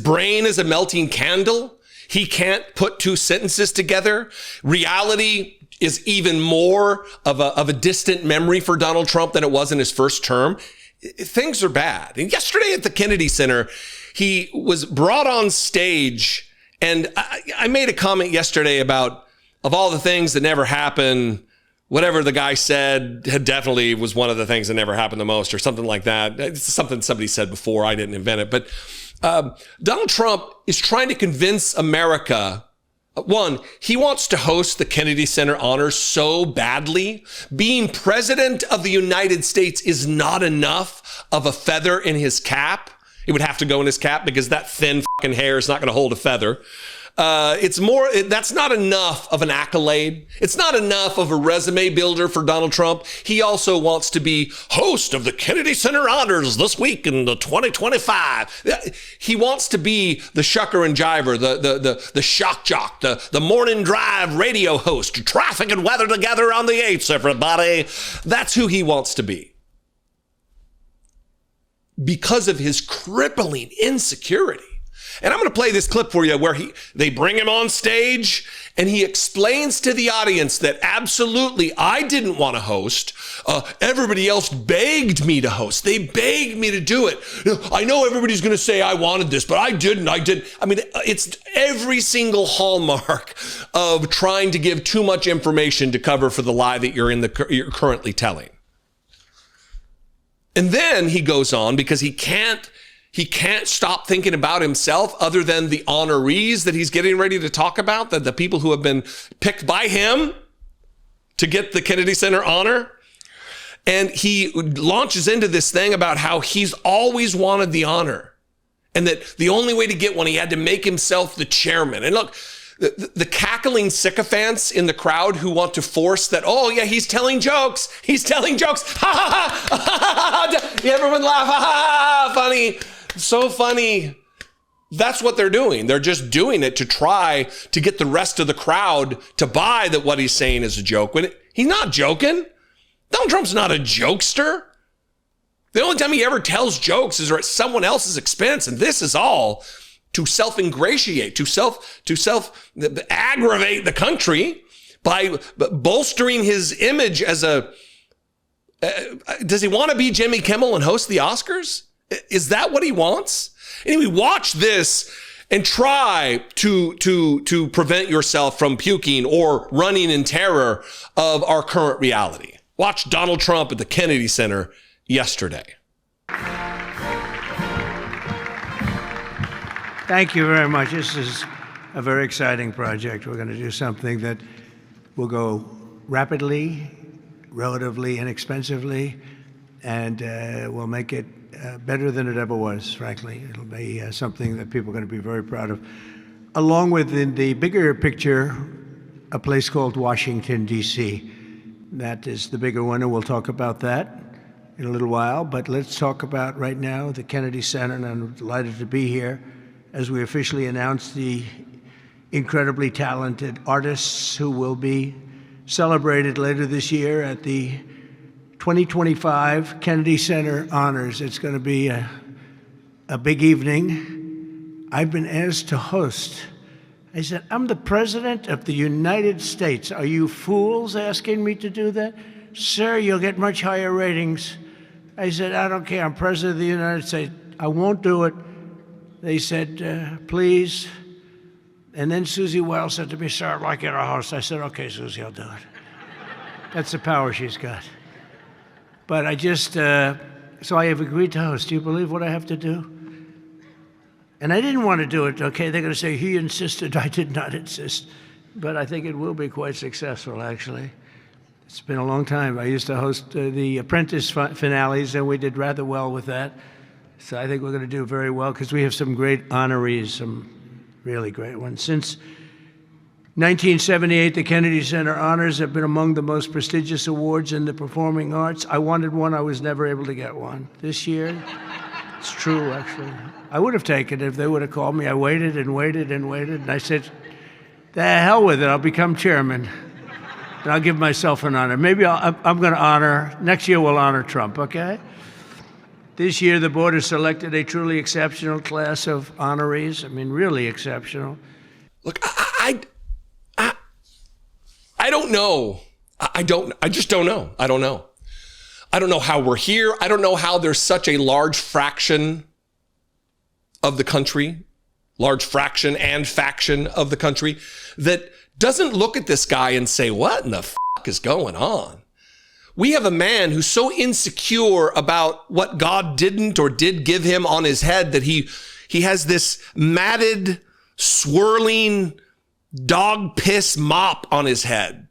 brain is a melting candle. He can't put two sentences together. Reality is even more of a distant memory for Donald Trump than it was in his first term. Things are bad. And yesterday at the Kennedy Center, he was brought on stage, and I made a comment yesterday about, of all the things that never happened, whatever the guy said definitely was one of the things that never happened the most, or something like that. It's something somebody said before. I didn't invent it. But Donald Trump is trying to convince America, one, he wants to host the Kennedy Center Honors so badly. Being president of the United States is not enough of a feather in his cap. It would have to go in his cap because that thin fucking hair is not going to hold a feather. That's not enough of an accolade. It's not enough of a resume builder for Donald Trump. He also wants to be host of the Kennedy Center Honors this week in the 2025. He wants to be the shucker and jiver, the shock jock, the morning drive radio host, traffic and weather together on the 8s, everybody. That's who he wants to be. Because of his crippling insecurity. And I'm going to play this clip for you where they bring him on stage and he explains to the audience that absolutely I didn't want to host. Everybody else begged me to host. They begged me to do it. I know everybody's going to say I wanted this, but I didn't. I mean, it's every single hallmark of trying to give too much information to cover for the lie that you're currently telling. And then he goes on because he can't stop thinking about himself other than the honorees that he's getting ready to talk about, the people who have been picked by him to get the Kennedy Center honor. And he launches into this thing about how he's always wanted the honor and that the only way to get one, he had to make himself the chairman. And look, the cackling sycophants in the crowd who want to force that, oh yeah, he's telling jokes. He's telling jokes. Ha ha ha, ha, ha, ha. Everyone laugh. Ha ha ha. Funny. So funny. That's what they're doing. They're just doing it to try to get the rest of the crowd to buy that what he's saying is a joke. When he's not joking. Donald Trump's not a jokester. The only time he ever tells jokes is at someone else's expense. And this is all to self-ingratiate, to self-aggravate the country by bolstering his image as does he want to be Jimmy Kimmel and host the Oscars? Is that what he wants? Anyway, watch this and try to prevent yourself from puking or running in terror of our current reality. Watch Donald Trump at the Kennedy Center yesterday. Thank you very much. This is a very exciting project. We're going to do something that will go rapidly, relatively inexpensively, and we'll make it better than it ever was, frankly. It'll be something that people are going to be very proud of. Along with, in the bigger picture, a place called Washington, D.C. That is the bigger one, and we'll talk about that in a little while. But let's talk about right now the Kennedy Center, and I'm delighted to be here as we officially announce the incredibly talented artists who will be celebrated later this year at the 2025 Kennedy Center Honors. It's going to be a big evening. I've been asked to host I said, I'm the president of the United States. Are you fools asking me to do that? Sir, you'll get much higher ratings. I said, I don't care. I'm president of the United States. I won't do it. They said, please. And then Susie Wells said to me, sir, I'd like you to host. I said, okay, Susie, I'll do it. That's the power she's got. But I just, so I have agreed to host. Do you believe what I have to do? And I didn't want to do it, okay? They're going to say, he insisted. I did not insist. But I think it will be quite successful, actually. It's been a long time. I used to host the Apprentice finales, and we did rather well with that. So I think we're going to do very well, because we have some great honorees, some really great ones. Since 1978, the Kennedy Center Honors have been among the most prestigious awards in the performing arts. I wanted one. I was never able to get one. This year, it's true, actually. I would have taken it if they would have called me. I waited and waited and waited, and I said, the hell with it. I'll become chairman, and I'll give myself an honor. Maybe I'm going to honor, next year we'll honor Trump, okay? This year, the board has selected a truly exceptional class of honorees. I mean, really exceptional. Look, I don't know. I just don't know. I don't know. I don't know how we're here. I don't know how there's such a large fraction of the country, large fraction and faction of the country, that doesn't look at this guy and say, what in the fuck is going on? We have a man who's so insecure about what God didn't or did give him on his head that he has this matted, swirling dog piss mop on his head.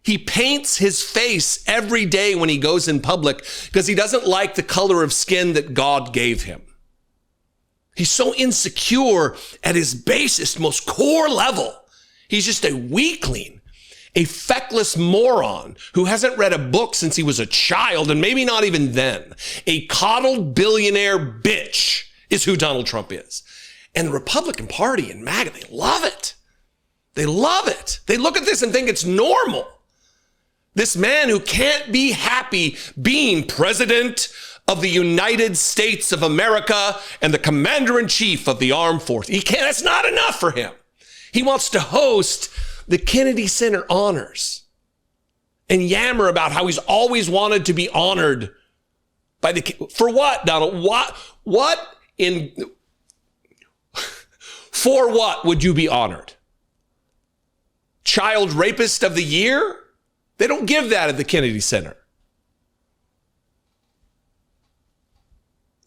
He paints his face every day when he goes in public because he doesn't like the color of skin that God gave him. He's so insecure at his basest, most core level. He's just a weakling, a feckless moron who hasn't read a book since he was a child, and maybe not even then. A coddled billionaire bitch is who Donald Trump is. And the Republican Party and MAGA, they love it. They love it. They look at this and think it's normal. This man who can't be happy being president of the United States of America and the commander-in-chief of the armed forces. He can't, that's not enough for him. He wants to host the Kennedy Center Honors and yammer about how he's always wanted to be honored by the, for what, Donald? For what would you be honored? Child Rapist of the Year? They don't give that at the Kennedy Center.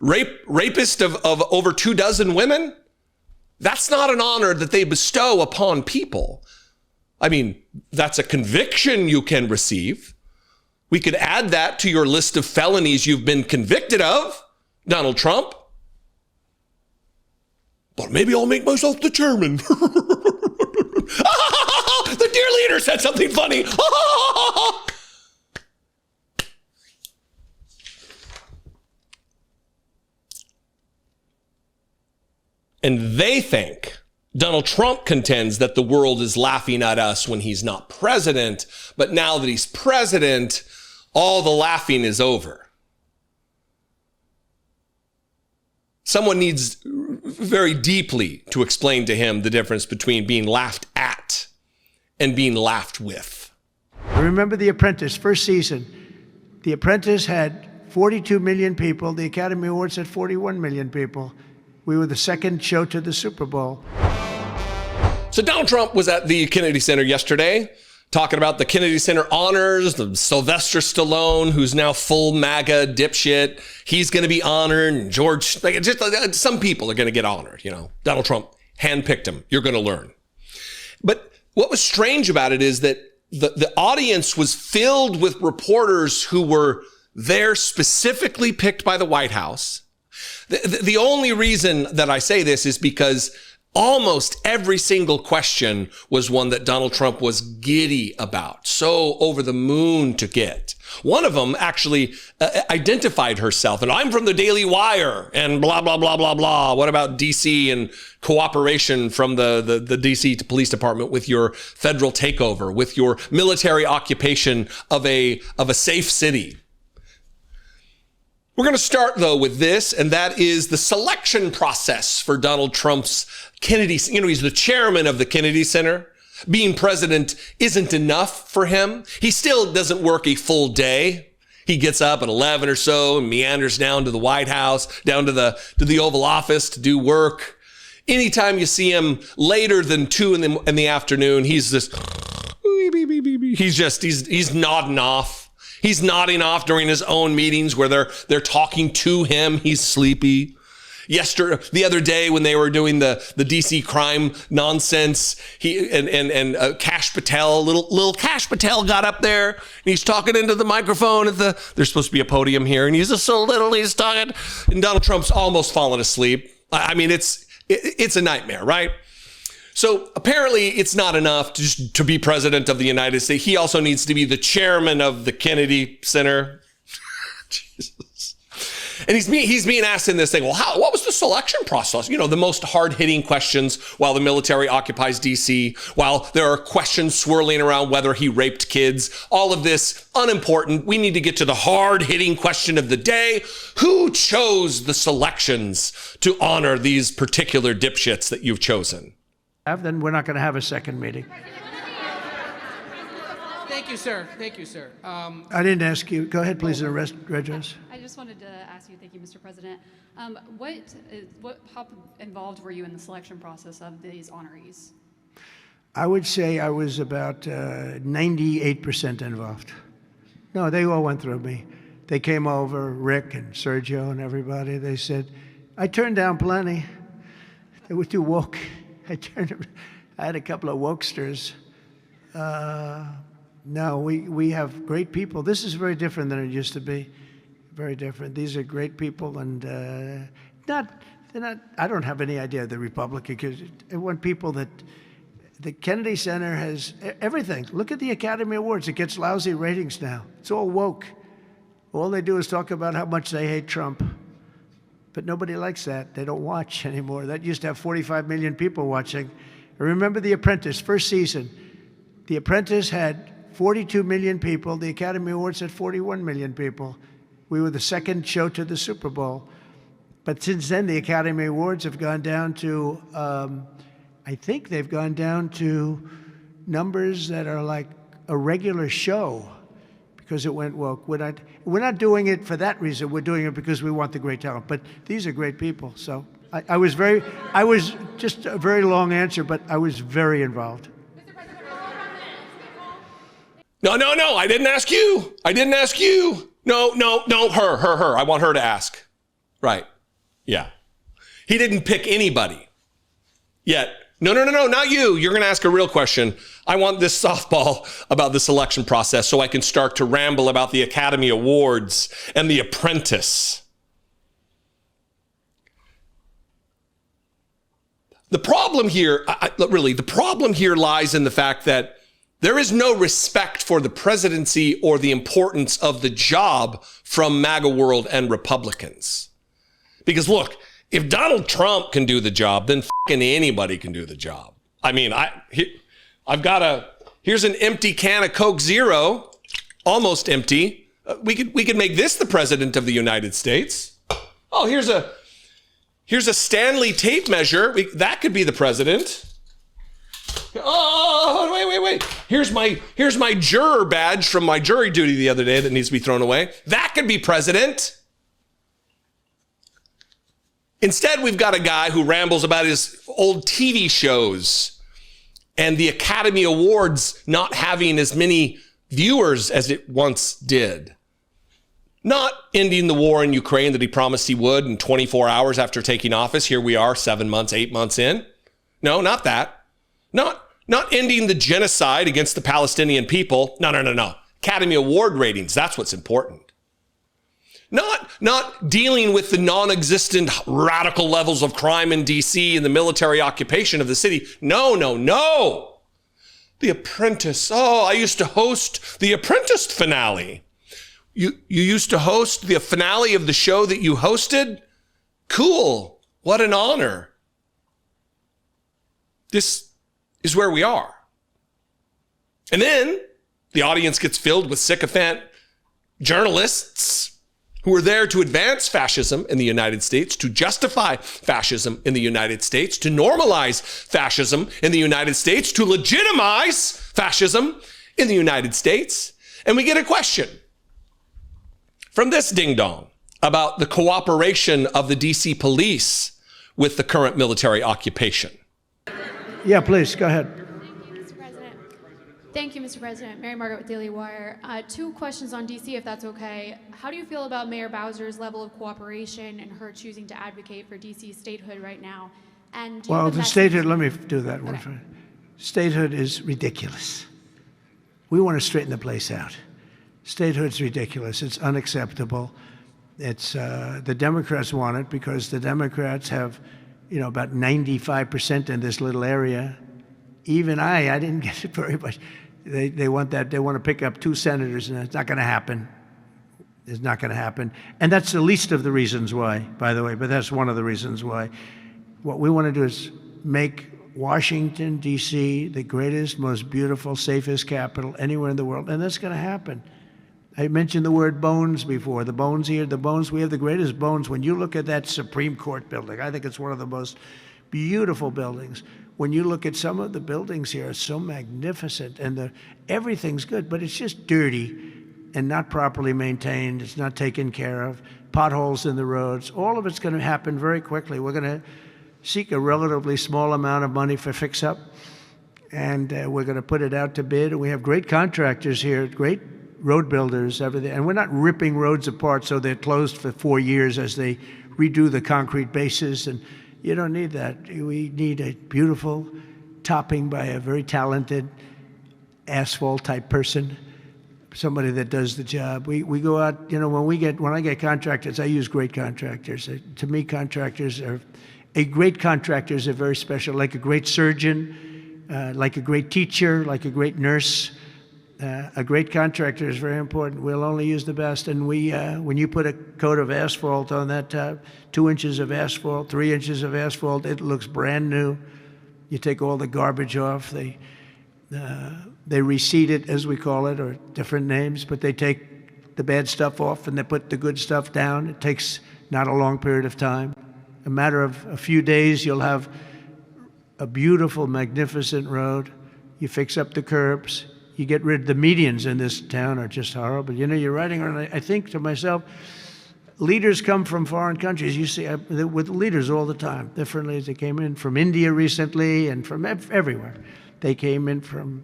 Rapist of over 24 women? That's not an honor that they bestow upon people. I mean, that's a conviction you can receive. We could add that to your list of felonies you've been convicted of, Donald Trump. But maybe I'll make myself the chairman. The dear leader said something funny. And they think, Donald Trump contends that the world is laughing at us when he's not president, but now that he's president, all the laughing is over. Someone needs very deeply to explain to him the difference between being laughed at and being laughed with. Remember The Apprentice, first season. The Apprentice had 42 million people. The Academy Awards had 41 million people. We were the second show to the Super Bowl. So Donald Trump was at the Kennedy Center yesterday talking about the Kennedy Center honors, the Sylvester Stallone, who's now full MAGA dipshit. He's going to be honored. And George, some people are going to get honored. You know, Donald Trump handpicked him. You're going to learn. But what was strange about it is that the audience was filled with reporters who were there specifically picked by the White House. The only reason that I say this is because almost every single question was one that Donald Trump was giddy about, so over the moon to get. One of them actually identified herself, and I'm from the Daily Wire, and blah, blah, blah, blah, blah. What about DC and cooperation from the DC police department with your federal takeover, with your military occupation of a safe city? We're going to start, though, with this, and that is the selection process for Donald Trump's Kennedy. You know, he's the chairman of the Kennedy Center. Being president isn't enough for him. He still doesn't work a full day. He gets up at 11 or so and meanders down to the White House, down to the Oval Office to do work. Anytime you see him later than 2 in the afternoon, he's this, he's nodding off. He's nodding off during his own meetings where they're talking to him. He's sleepy. The other day when they were doing the DC crime nonsense, he and Kash Patel, little Kash Patel got up there and he's talking into the microphone there's supposed to be a podium here, and he's just so little, he's talking, and Donald Trump's almost fallen asleep. I mean, it's a nightmare, right? So apparently it's not enough to be president of the United States. He also needs to be the chairman of the Kennedy Center. Jesus. And he's being asked in this thing, well, what was the selection process? You know, the most hard-hitting questions while the military occupies D.C., while there are questions swirling around whether he raped kids. All of this unimportant. We need to get to the hard-hitting question of the day. Who chose the selections to honor these particular dipshits that you've chosen? Then we're not going to have a second meeting. Thank you, sir. Thank you, sir. I didn't ask you. Go ahead, please, Regis. I just wanted to ask you, thank you, Mr. President. How involved were you in the selection process of these honorees? I would say I was about 98% involved. No, they all went through me. They came over, Rick and Sergio and everybody. They said, I turned down plenty. They were too woke. I had a couple of wokesters. No, we have great people. This is very different than it used to be. Very different. These are great people, and they're not. I don't have any idea the Republican, because I want people that the Kennedy Center has everything. Look at the Academy Awards. It gets lousy ratings now. It's all woke. All they do is talk about how much they hate Trump. But nobody likes that. They don't watch anymore. That used to have 45 million people watching. I remember The Apprentice, first season. The Apprentice had 42 million people. The Academy Awards had 41 million people. We were the second show to the Super Bowl. But since then, the Academy Awards have gone down to, I think they've gone down to numbers that are like a regular show, because it went woke. We're not doing it for that reason. We're doing it because we want the great talent. But these are great people. So I was just a very long answer, but I was very involved. No, I didn't ask you. No, her. I want her to ask. Right. Yeah. He didn't pick anybody yet. No, not you. You're going to ask a real question. I want this softball about the selection process so I can start to ramble about the Academy Awards and The Apprentice. The problem here, the problem here lies in the fact that there is no respect for the presidency or the importance of the job from MAGA world and Republicans. Because look, if Donald Trump can do the job, then fucking anybody can do the job. I mean, here's an empty can of Coke Zero, almost empty. We could make this the president of the United States. Oh, here's a Stanley tape measure. That could be the president. Oh, wait. Here's my juror badge from my jury duty the other day that needs to be thrown away. That could be president. Instead, we've got a guy who rambles about his old TV shows and the Academy Awards not having as many viewers as it once did. Not ending the war in Ukraine that he promised he would in 24 hours after taking office. Here we are, 7 months, 8 months in. No, not that. Not ending the genocide against the Palestinian people. No. Academy Award ratings, that's what's important. Not dealing with the non-existent radical levels of crime in D.C. and the military occupation of the city. No. The Apprentice. Oh, I used to host the Apprentice finale. You used to host the finale of the show that you hosted? Cool. What an honor. This is where we are. And then the audience gets filled with sycophant journalists who are there to advance fascism in the United States, to justify fascism in the United States, to normalize fascism in the United States, to legitimize fascism in the United States. And we get a question from this ding-dong about the cooperation of the DC police with the current military occupation. Yeah, please, go ahead. Thank you, Mr. President. Mary Margaret with Daily Wire. 2 questions on D.C., if that's okay. How do you feel about Mayor Bowser's level of cooperation and her choosing to advocate for D.C. statehood right now? And well, the statehood, let me do that one first. Statehood is ridiculous. We want to straighten the place out. Statehood's ridiculous. It's unacceptable. It's the Democrats want it because the Democrats have, you know, about 95% in this little area. Even I didn't get it very much. They want that. They want to pick up 2 senators, and it's not going to happen. It's not going to happen. And that's the least of the reasons why, by the way, but that's one of the reasons why. What we want to do is make Washington, D.C. the greatest, most beautiful, safest capital anywhere in the world, and that's going to happen. I mentioned the word bones before. The bones here, the bones, we have the greatest bones. When you look at that Supreme Court building, I think it's one of the most beautiful buildings. When you look at some of the buildings here, it's so magnificent, and everything's good, but it's just dirty and not properly maintained. It's not taken care of. Potholes in the roads. All of it's going to happen very quickly. We're going to seek a relatively small amount of money for fix-up, and we're going to put it out to bid. We have great contractors here, great road builders, everything, and we're not ripping roads apart so they're closed for 4 years as they redo the concrete bases. And you don't need that. We need a beautiful topping by a very talented asphalt-type person, somebody that does the job. We go out, you know, when I get contractors, I use great contractors. To me, a great contractor is very special, like a great surgeon, like a great teacher, like a great nurse. A great contractor is very important. We'll only use the best. And when you put a coat of asphalt on that top, 2 inches of asphalt, 3 inches of asphalt, it looks brand new. You take all the garbage off. They reseed it, as we call it, or different names, but they take the bad stuff off and they put the good stuff down. It takes not a long period of time. A matter of a few days, you'll have a beautiful, magnificent road. You fix up the curbs. You get rid of the medians in this town are just horrible. You know, you're riding around, I think to myself, leaders come from foreign countries. You see, with leaders all the time, differently. They came in from India recently and from everywhere. They came in from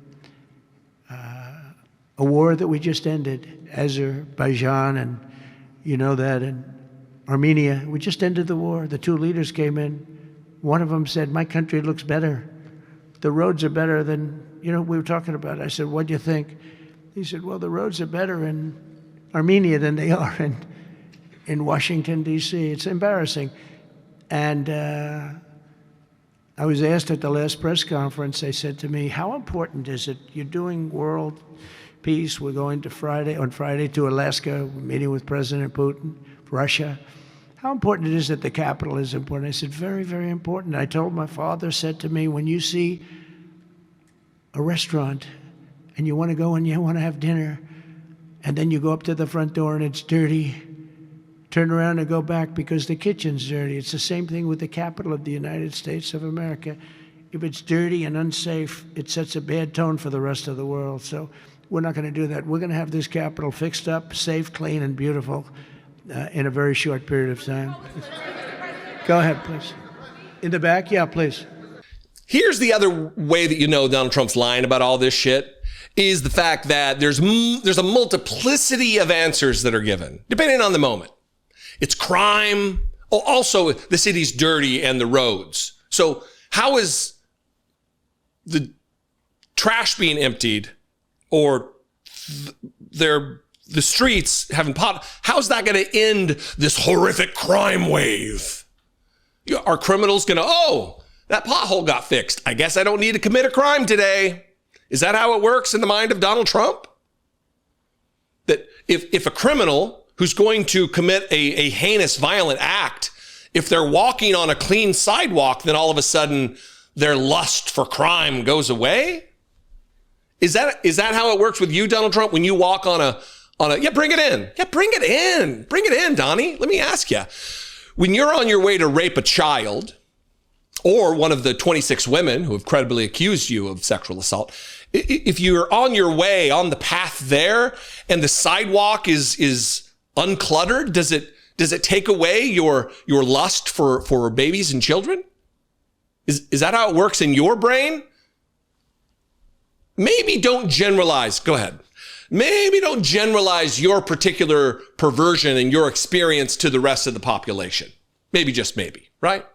a war that we just ended, Azerbaijan, and you know that, and Armenia. We just ended the war. The 2 leaders came in. One of them said, "My country looks better. The roads are better than, you know, we were talking about." I said, "What do you think?" He said, "Well, the roads are better in Armenia than they are in Washington, D.C. It's embarrassing." And I was asked at the last press conference, they said to me, "How important is it? You're doing world peace. We're going to on Friday to Alaska, meeting with President Putin, Russia. How important it is that the capital is important?" I said, "Very, very important." I told my father, said to me, "When you see a restaurant and you want to go and you want to have dinner, and then you go up to the front door and it's dirty, turn around and go back because the kitchen's dirty." It's the same thing with the capital of the United States of America. If it's dirty and unsafe, it sets a bad tone for the rest of the world. So we're not going to do that. We're going to have this capital fixed up, safe, clean, and beautiful in a very short period of time. Go ahead, please. In the back? Yeah, please. Here's the other way that you know Donald Trump's lying about all this shit, is the fact that there's a multiplicity of answers that are given, depending on the moment. It's crime. Oh, also, the city's dirty and the roads. So how is the trash being emptied or the streets having how's that going to end this horrific crime wave? Are criminals going to, that pothole got fixed, I guess I don't need to commit a crime today? Is that how it works in the mind of Donald Trump? That if a criminal who's going to commit a heinous, violent act, if they're walking on a clean sidewalk, then all of a sudden their lust for crime goes away? Is that how it works with you, Donald Trump? When you walk on Yeah, bring it in. Yeah, bring it in. Bring it in, Donnie. Let me ask you. When you're on your way to rape a child, or one of the 26 women who have credibly accused you of sexual assault, if you're on your way, on the path there, and the sidewalk is uncluttered, does it take away your lust for babies and children? Is that how it works in your brain? Maybe don't generalize. Go ahead. Maybe don't generalize your particular perversion and your experience to the rest of the population. Maybe just maybe, right?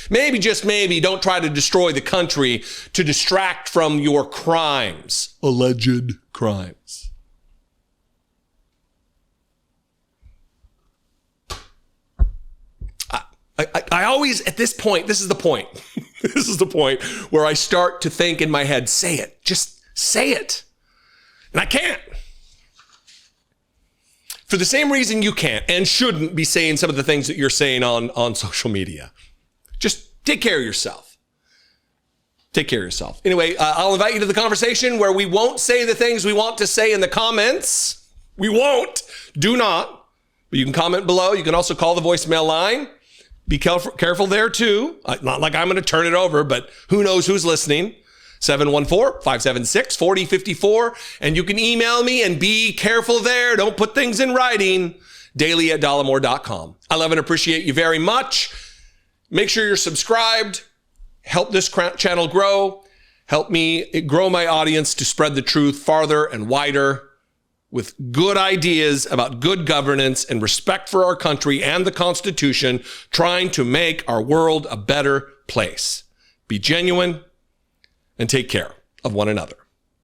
Maybe just maybe don't try to destroy the country to distract from your crimes, alleged crimes. I always, at this point, this is the point. This is the point where I start to think in my head, say it, just say it. And I can't. For the same reason you can't and shouldn't be saying some of the things that you're saying on social media. Just take care of yourself. Take care of yourself. Anyway, I'll invite you to the conversation where we won't say the things we want to say in the comments. We won't. Do not. But you can comment below. You can also call the voicemail line. Be careful there too. Not like I'm going to turn it over, but who knows who's listening. 714-576-4054. And you can email me, and be careful there. Don't put things in writing. daily@dollemore.com. I love and appreciate you very much. Make sure you're subscribed. Help this channel grow. Help me grow my audience to spread the truth farther and wider with good ideas about good governance and respect for our country and the Constitution, trying to make our world a better place. Be genuine and take care of one another.